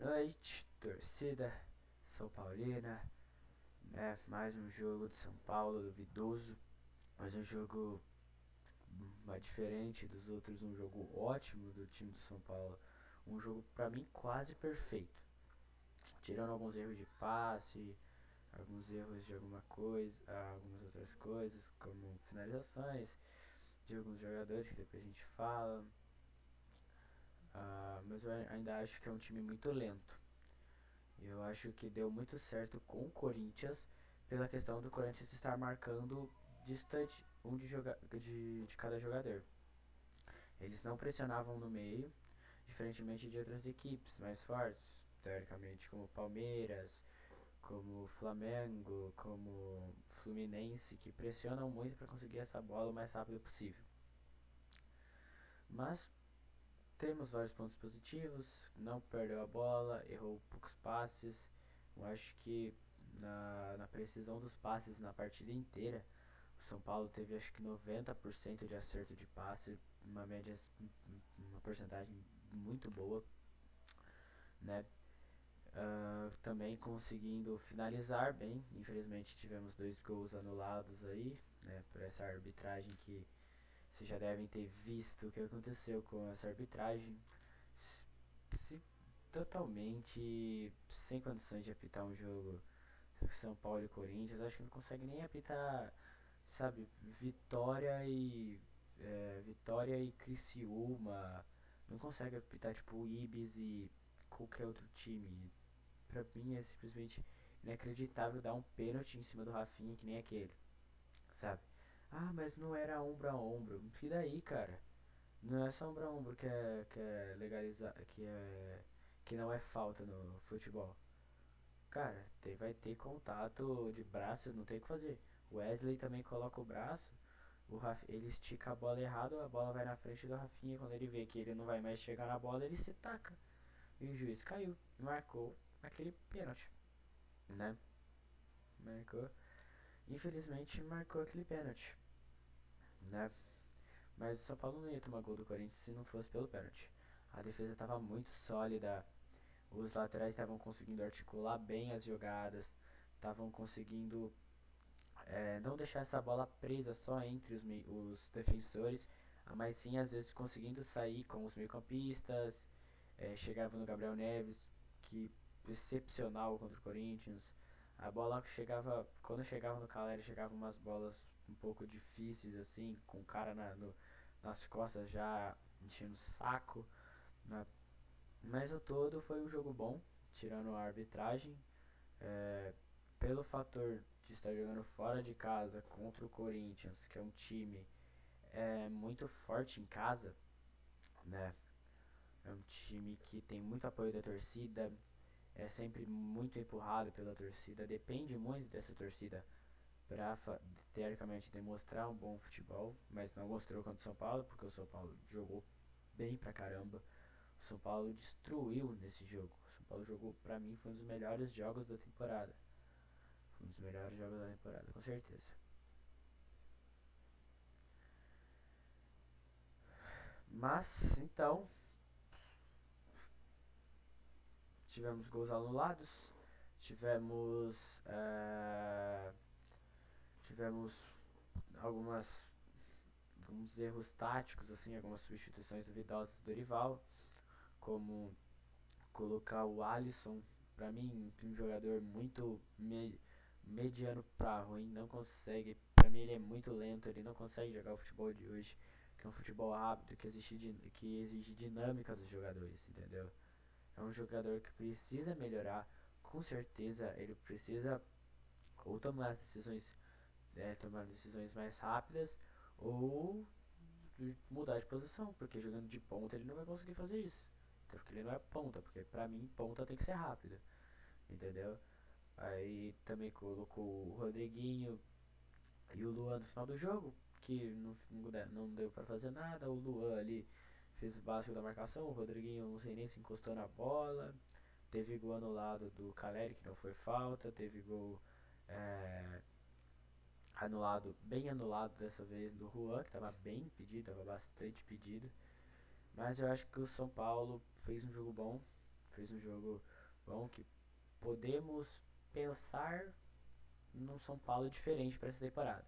noite, torcida São Paulina, né? Mais um jogo de São Paulo duvidoso, mais um jogo diferente dos outros, um jogo ótimo do time do São Paulo, um jogo pra mim quase perfeito, tirando alguns erros de passe, alguns erros de alguma coisa, algumas outras coisas, como finalizações de alguns jogadores que depois a gente fala, mas eu ainda acho que é um time muito lento. Eu acho que deu muito certo com o Corinthians pela questão do Corinthians estar marcando distante de cada jogador. Eles não pressionavam no meio, diferentemente de outras equipes mais fortes, teoricamente, como Palmeiras, como Flamengo, como Fluminense, que pressionam muito para conseguir essa bola o mais rápido possível. Mas temos vários pontos positivos, não perdeu a bola, errou poucos passes. Eu acho que na precisão dos passes na partida inteira, o São Paulo teve acho que 90% de acerto de passe, uma média, uma porcentagem muito boa, né? Também conseguindo finalizar bem. Infelizmente tivemos 2 gols anulados aí, né? Por essa arbitragem que vocês já devem ter visto o que aconteceu com essa arbitragem. Se totalmente sem condições de apitar um jogo São Paulo e Corinthians, acho que não consegue nem apitar, sabe, Vitória e Criciúma, não consegue apitar tipo o Ibis e qualquer outro time. Pra mim é simplesmente inacreditável dar um pênalti em cima do Rafinha que nem aquele, sabe? Ah, mas não era ombro a ombro. E daí, cara? Não é só ombro a ombro que é legalizar, que não é falta no futebol. Cara, vai ter contato de braço, não tem o que fazer. O Wesley também coloca o braço, ele estica a bola errado, a bola vai na frente do Rafinha. Quando ele vê que ele não vai mais chegar na bola, ele se taca. E o juiz caiu e marcou aquele pênalti, né? Marcou, infelizmente marcou aquele pênalti, né? Mas o São Paulo não ia tomar gol do Corinthians se não fosse pelo pênalti. A defesa estava muito sólida, os laterais estavam conseguindo articular bem as jogadas, estavam conseguindo não deixar essa bola presa só entre os defensores, mas sim às vezes conseguindo sair com os meio-campistas. Chegava no Gabriel Neves, que excepcional contra o Corinthians. A bola que chegava, quando chegava no Caleri, chegava umas bolas um pouco difíceis, assim, com o cara nas costas já enchendo o saco, né? Mas o todo foi um jogo bom, tirando a arbitragem. É, Pelo fator de estar jogando fora de casa contra o Corinthians, que é um time muito forte em casa, né? É um time que tem muito apoio da torcida, é sempre muito empurrado pela torcida, depende muito dessa torcida para teoricamente demonstrar um bom futebol, mas não mostrou contra o São Paulo, porque o São Paulo jogou bem pra caramba. O São Paulo destruiu nesse jogo. O São Paulo jogou, pra mim, foi um dos melhores jogos da temporada. Foi um dos melhores jogos da temporada, com certeza. Mas, então, tivemos gols anulados, tivemos, tivemos algumas alguns erros táticos, assim, algumas substituições duvidosas do Dorival, como colocar o Alisson, pra mim, um jogador muito mediano pra ruim, não consegue, pra mim ele é muito lento, ele não consegue jogar o futebol de hoje, que é um futebol rápido, que exige dinâmica dos jogadores, entendeu? É um jogador que precisa melhorar, com certeza ele precisa ou tomar decisões mais rápidas, ou mudar de posição, porque jogando de ponta ele não vai conseguir fazer isso. Até porque ele não é ponta, porque pra mim ponta tem que ser rápida, entendeu? Aí também colocou o Rodriguinho e o Luan no final do jogo, que não deu pra fazer nada. O Luan ali fez o básico da marcação, o Rodriguinho não sei nem se encostou na bola. Teve gol anulado do Caleri, que não foi falta. Teve gol é, anulado, bem anulado dessa vez do Juan, que estava bem pedido, estava bastante pedido. Mas eu acho que o São Paulo fez um jogo bom, fez um jogo bom que podemos pensar num São Paulo diferente para essa temporada.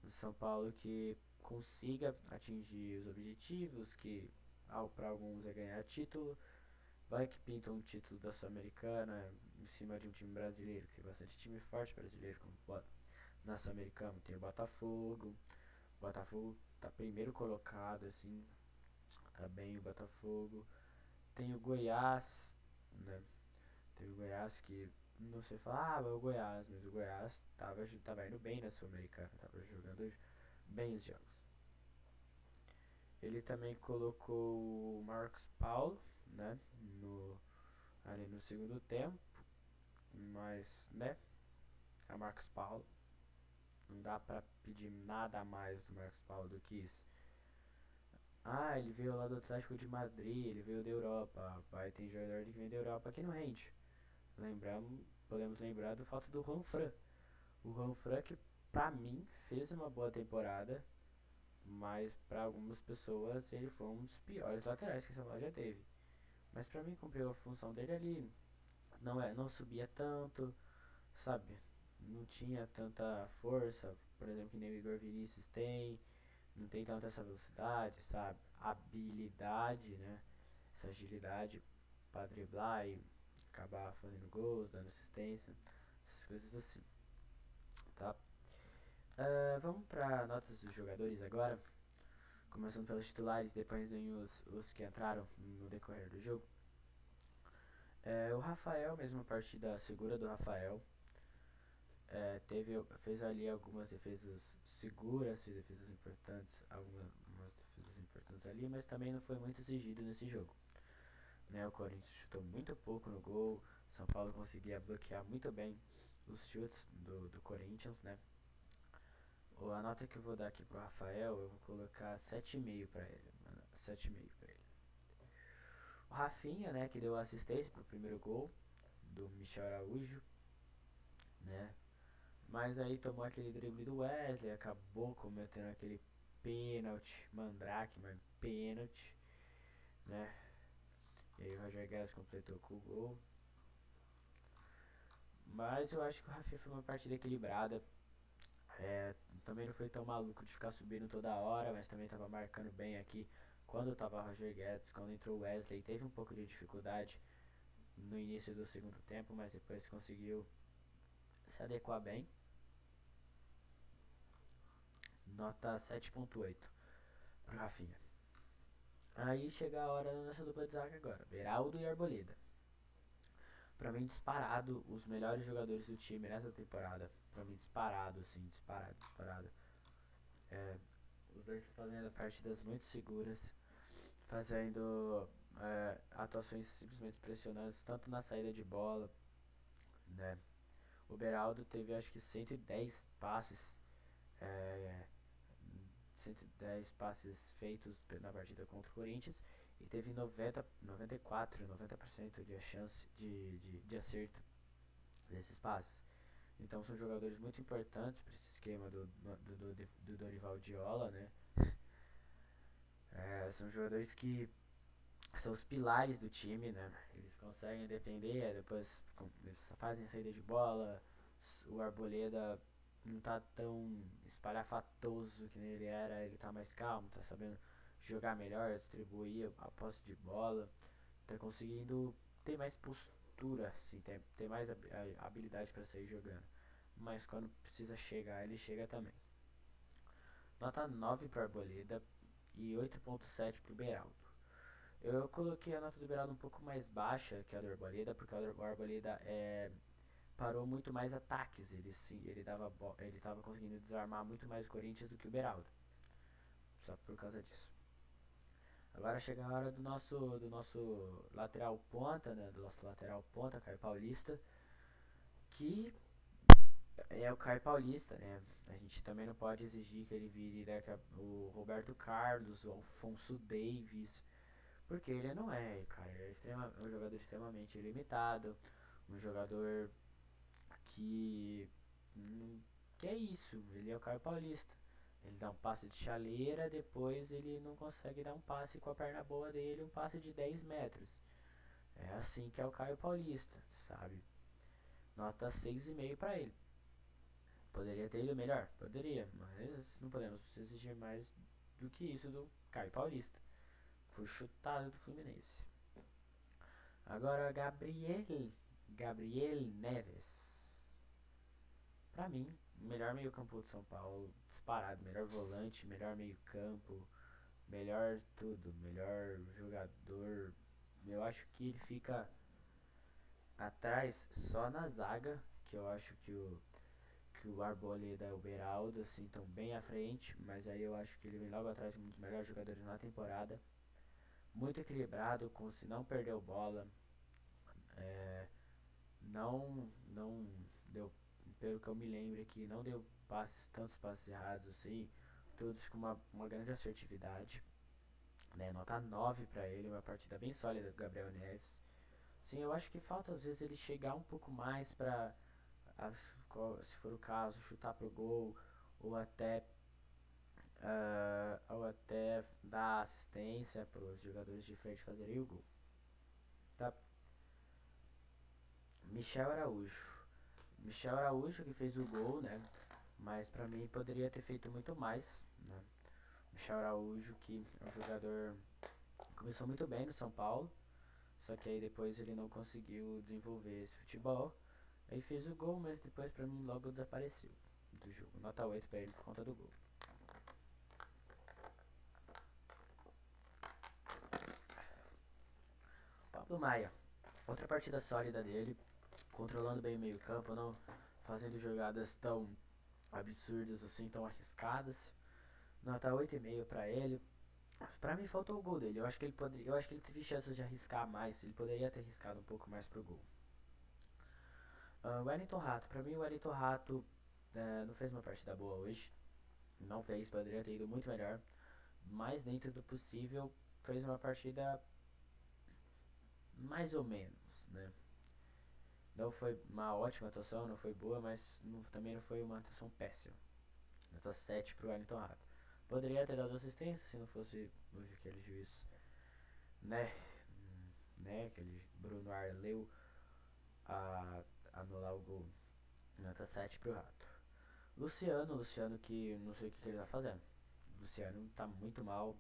Um São Paulo que consiga atingir os objetivos, que para alguns é ganhar título, vai que pinta um título da Sul-Americana em cima de um time brasileiro, que tem bastante time forte brasileiro, como na Sul-Americana tem o Botafogo tá primeiro colocado, assim, tá bem o Botafogo. Tem o Goiás, né? Tem o Goiás que não sei falar, é o Goiás, mas o Goiás tava indo bem na Sul-Americana, tava jogando bem os jogos. Ele também colocou o Marcos Paulo, né? No, ali no segundo tempo, mas, né? É o Marcos Paulo. Não dá pra pedir nada a mais do Marcos Paulo do que isso. Ah, ele veio lá do Atlético de Madrid, ele veio da Europa. Vai, tem jogador que vem da Europa que não rende. Podemos lembrar do fato do Juanfran. O Juanfran que pra mim fez uma boa temporada, mas para algumas pessoas ele foi um dos piores laterais que essa loja já teve. Mas pra mim cumpriu a função dele ali. Não subia tanto, sabe? Não tinha tanta força, por exemplo, que nem o Igor Vinícius tem. Não tem tanta essa velocidade, sabe? Habilidade, né? Essa agilidade para driblar e acabar fazendo gols, dando assistência, essas coisas assim, tá? Vamos para notas dos jogadores agora, começando pelos titulares, depois vem os que entraram no decorrer do jogo. O Rafael, mesma partida segura do Rafael, fez ali algumas defesas seguras, defesas importantes, algumas defesas importantes ali, mas também não foi muito exigido nesse jogo. Né, o Corinthians chutou muito pouco no gol, São Paulo conseguia bloquear muito bem os chutes do Corinthians, né? A nota que eu vou dar aqui pro Rafael, eu vou colocar 7,5 para ele, 7,5 para ele. O Rafinha, né, que deu assistência pro primeiro gol do Michel Araújo, né? Mas aí tomou aquele drible do Wesley, acabou cometendo aquele pênalti, mandrake, mas pênalti, né? E aí o Roger Guedes completou com o gol. Mas eu acho que o Rafinha foi uma partida equilibrada. Também não foi tão maluco de ficar subindo toda hora, mas também estava marcando bem aqui. Quando estava Roger Guedes, quando entrou o Wesley, teve um pouco de dificuldade no início do segundo tempo, mas depois conseguiu se adequar bem. Nota 7,8 pro Rafinha. Aí chega a hora da nossa dupla de zaga agora, Beraldo e Arboleda. Pra mim, disparado, os melhores jogadores do time nessa temporada. Pra mim, disparado, assim, disparado. Os dois fazendo partidas muito seguras, fazendo atuações simplesmente impressionantes, tanto na saída de bola, né? O Beraldo teve acho que 110 passes, é, 110 passes feitos na partida contra o Corinthians e teve 90% de chance de acerto desses passes. Então são jogadores muito importantes para esse esquema do Dorival Diola, né? São jogadores que são os pilares do time, né? Eles conseguem defender, depois eles fazem saída de bola. O Arboleda não tá tão espalhafatoso que nem ele era, ele tá mais calmo, tá sabendo jogar melhor, distribuir a posse de bola, tá conseguindo ter mais postura, assim, ter mais habilidade para sair jogando. Mas quando precisa chegar, ele chega também. Nota 9 para Arboleda e 8,7 para o Beraldo. Eu coloquei a nota do Beraldo um pouco mais baixa que a do Arboleda, porque o Arboleda parou muito mais ataques. Ele tava conseguindo desarmar muito mais o Corinthians do que o Beraldo. Só por causa disso. Agora chega a hora do nosso lateral ponta, né? Do nosso lateral ponta, Caio Paulista. Que é o Caio Paulista, né? A gente também não pode exigir que ele vire o Roberto Carlos, o Alfonso Davis, porque ele não é, cara. Ele é um jogador extremamente limitado, um jogador que. Que é isso, ele é o Caio Paulista. Ele dá um passe de chaleira, depois ele não consegue dar um passe com a perna boa dele, um passe de 10 metros. É assim, que é o Caio Paulista, sabe? Nota 6,5 pra ele. Poderia ter ido melhor? Poderia, mas não podemos exigir mais do que isso do Caio Paulista. Foi chutado do Fluminense. Agora, Gabriel Neves. Pra mim, melhor meio campo de São Paulo, disparado. Melhor volante, melhor meio campo, melhor tudo, melhor jogador. Eu acho que ele fica atrás só na zaga, que eu acho que o Arboleda e o Beraldo assim estão bem à frente, mas aí eu acho que ele vem logo atrás de um dos melhores jogadores na temporada. Muito equilibrado, com se não perdeu bola, é, não deu, pelo que eu me lembro aqui, não deu tantos passes errados assim, todos com uma grande assertividade. Né, nota 9 para ele, uma partida bem sólida do Gabriel Neves. Sim, eu acho que falta às vezes ele chegar um pouco mais para, se for o caso, chutar pro gol ou até dar assistência para os jogadores de frente fazerem o gol. Tá? Michel Araújo. Michel Araújo que fez o gol, né? Mas para mim poderia ter feito muito mais, né? Michel Araújo que é um jogador que começou muito bem no São Paulo, só que aí depois ele não conseguiu desenvolver esse futebol. Aí fez o gol, mas depois pra mim logo desapareceu do jogo. Nota 8 pra ele por conta do gol. Pablo Maia. Outra partida sólida dele, controlando bem o meio campo, não fazendo jogadas tão absurdas assim, tão arriscadas. Nota 8,5 pra ele. Pra mim faltou o gol dele. Eu acho que ele teve chances de arriscar mais. Ele poderia ter arriscado um pouco mais pro gol. Wellington Rato. Pra mim o Wellington Rato não fez uma partida boa hoje. Não fez, poderia ter ido muito melhor. Mas dentro do possível, fez uma partida mais ou menos, né? Não foi uma ótima atuação, não foi boa, mas também não foi uma atuação péssima. Nota 7 pro Wellington Rato. Poderia ter dado assistência se não fosse hoje aquele juiz, né? Aquele Bruno Arleu a anular o gol. Nota 7 pro Rato. Luciano que não sei o que ele tá fazendo. Luciano tá muito mal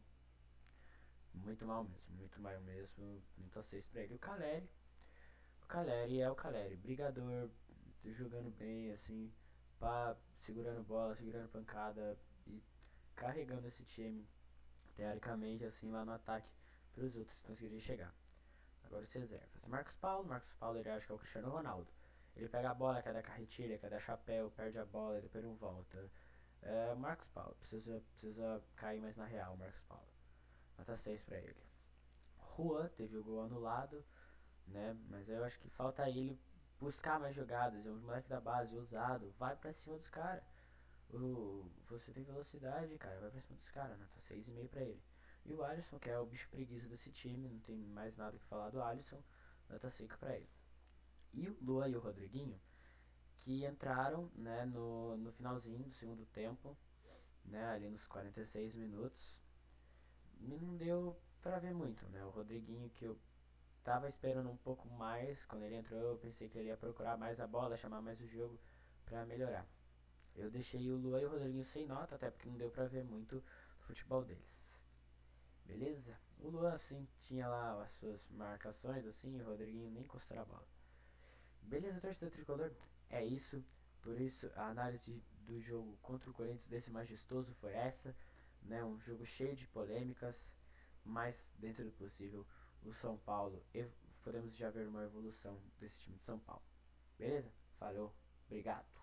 mesmo, muito mal mesmo. Nota 6 pra ele. O Caleri é o Caleri, brigador, jogando bem, assim, pá, segurando bola, segurando pancada e carregando esse time, teoricamente, assim, lá no ataque, para os outros conseguirem chegar. Agora os reservas. Marcos Paulo ele acha que é o Cristiano Ronaldo. Ele pega a bola, quer dar carretilha, quer dar chapéu, perde a bola e depois não volta. Marcos Paulo, precisa cair mais na real, Marcos Paulo. Nota 6 pra ele. Juan teve o gol anulado, né? Mas eu acho que falta ele buscar mais jogadas. É um moleque da base, ousado, vai pra cima dos caras. Você tem velocidade, cara, vai pra cima dos caras, nota 6,5 pra ele. E o Alisson, que é o bicho preguiça desse time, não tem mais nada que falar do Alisson, nota 5 pra ele. E o Lua e o Rodriguinho, que entraram, né, no finalzinho do segundo tempo, né, ali nos 46 minutos. E não deu pra ver muito, né? O Rodriguinho que eu tava esperando um pouco mais quando ele entrou, eu pensei que ele ia procurar mais a bola, chamar mais o jogo pra melhorar. Eu deixei o Luan e o Rodriguinho sem nota, até porque não deu pra ver muito do futebol deles. Beleza? O Luan, assim, tinha lá as suas marcações, assim, e o Rodriguinho nem encostou na bola. Beleza, torcida tricolor? É isso. Por isso, a análise do jogo contra o Corinthians desse majestoso foi essa, né? Um jogo cheio de polêmicas, mas dentro do possível, o São Paulo, podemos já ver uma evolução desse time de São Paulo. Beleza? Falou, obrigado.